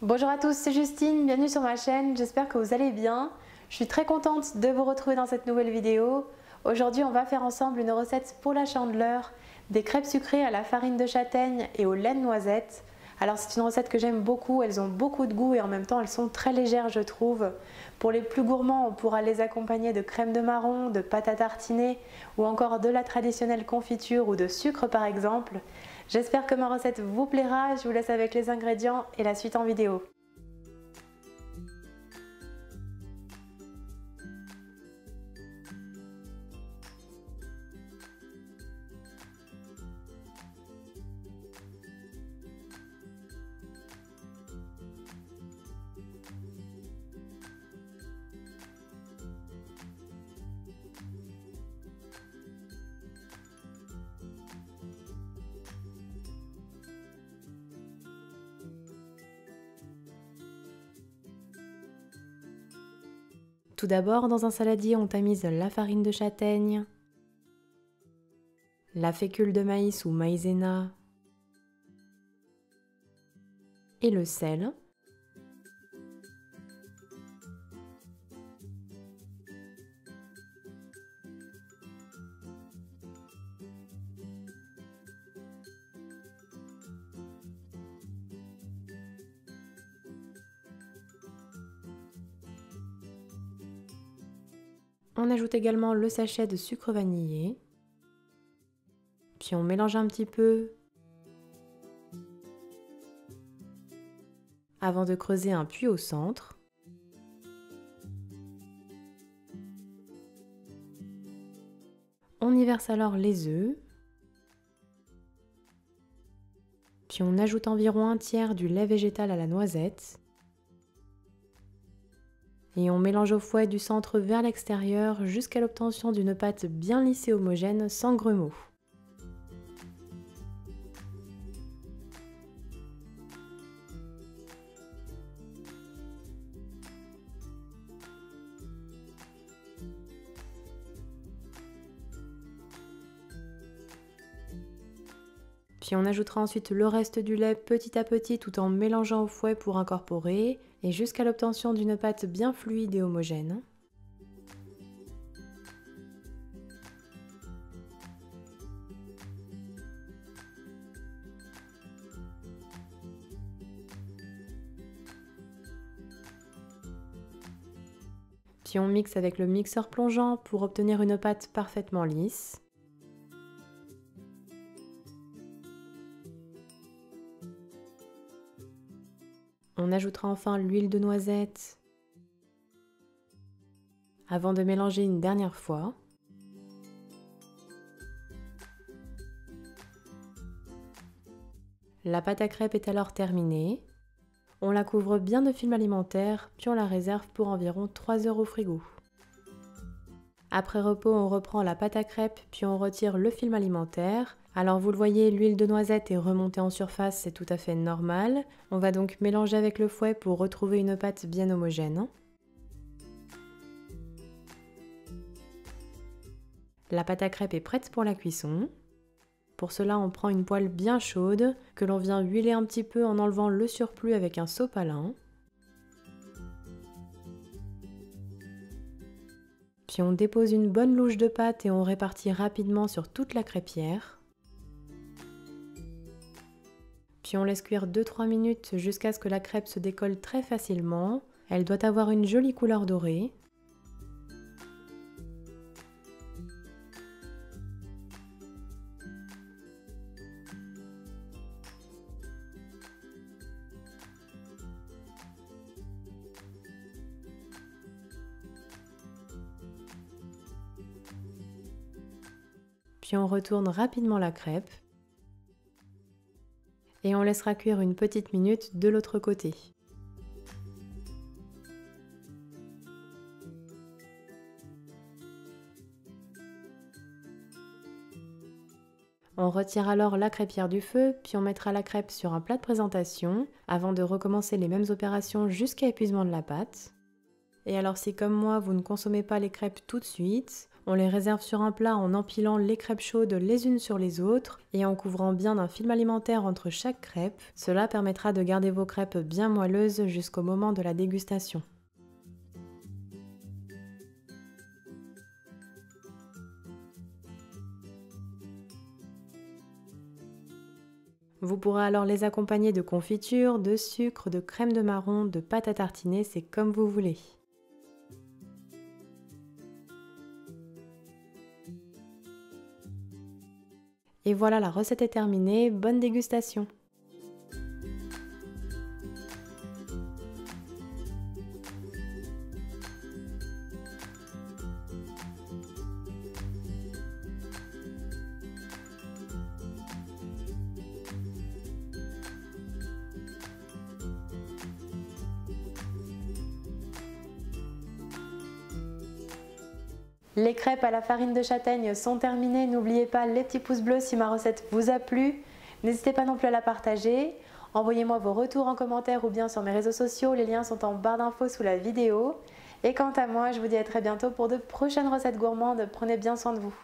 Bonjour à tous, c'est Justine, bienvenue sur ma chaîne, j'espère que vous allez bien. Je suis très contente de vous retrouver dans cette nouvelle vidéo. Aujourd'hui, on va faire ensemble une recette pour la Chandeleur, des crêpes sucrées à la farine de châtaigne et au lait de noisette. Alors c'est une recette que j'aime beaucoup, elles ont beaucoup de goût et en même temps elles sont très légères je trouve. Pour les plus gourmands, on pourra les accompagner de crème de marron, de pâte à tartiner ou encore de la traditionnelle confiture ou de sucre par exemple. J'espère que ma recette vous plaira, je vous laisse avec les ingrédients et la suite en vidéo. Tout d'abord, dans un saladier, on tamise la farine de châtaigne, la fécule de maïs ou maïzena et le sel. On ajoute également le sachet de sucre vanillé, puis on mélange un petit peu avant de creuser un puits au centre. On y verse alors les œufs, puis on ajoute environ un tiers du lait végétal à la noisette. Et on mélange au fouet du centre vers l'extérieur jusqu'à l'obtention d'une pâte bien lisse et homogène sans grumeaux. Puis on ajoutera ensuite le reste du lait petit à petit tout en mélangeant au fouet pour incorporer et jusqu'à l'obtention d'une pâte bien fluide et homogène. Puis on mixe avec le mixeur plongeant pour obtenir une pâte parfaitement lisse. On ajoutera enfin l'huile de noisette avant de mélanger une dernière fois. La pâte à crêpes est alors terminée. On la couvre bien de film alimentaire, puis on la réserve pour environ 3 heures au frigo. Après repos, on reprend la pâte à crêpes, puis on retire le film alimentaire. Alors vous le voyez, l'huile de noisette est remontée en surface, c'est tout à fait normal. On va donc mélanger avec le fouet pour retrouver une pâte bien homogène. La pâte à crêpes est prête pour la cuisson. Pour cela, on prend une poêle bien chaude que l'on vient huiler un petit peu en enlevant le surplus avec un sopalin. Puis on dépose une bonne louche de pâte et on répartit rapidement sur toute la crêpière. Puis on laisse cuire 2-3 minutes jusqu'à ce que la crêpe se décolle très facilement. Elle doit avoir une jolie couleur dorée. Puis on retourne rapidement la crêpe et on laissera cuire une petite minute de l'autre côté. On retire alors la crêpière du feu, puis on mettra la crêpe sur un plat de présentation avant de recommencer les mêmes opérations jusqu'à épuisement de la pâte. Et alors si comme moi vous ne consommez pas les crêpes tout de suite, On les réserve sur un plat en empilant les crêpes chaudes les unes sur les autres et en couvrant bien d'un film alimentaire entre chaque crêpe. Cela permettra de garder vos crêpes bien moelleuses jusqu'au moment de la dégustation. Vous pourrez alors les accompagner de confiture, de sucre, de crème de marron, de pâte à tartiner, c'est comme vous voulez. Et voilà, la recette est terminée, bonne dégustation! Les crêpes à la farine de châtaigne sont terminées. N'oubliez pas les petits pouces bleus si ma recette vous a plu. N'hésitez pas non plus à la partager. Envoyez-moi vos retours en commentaire ou bien sur mes réseaux sociaux. Les liens sont en barre d'infos sous la vidéo. Et quant à moi, je vous dis à très bientôt pour de prochaines recettes gourmandes. Prenez bien soin de vous.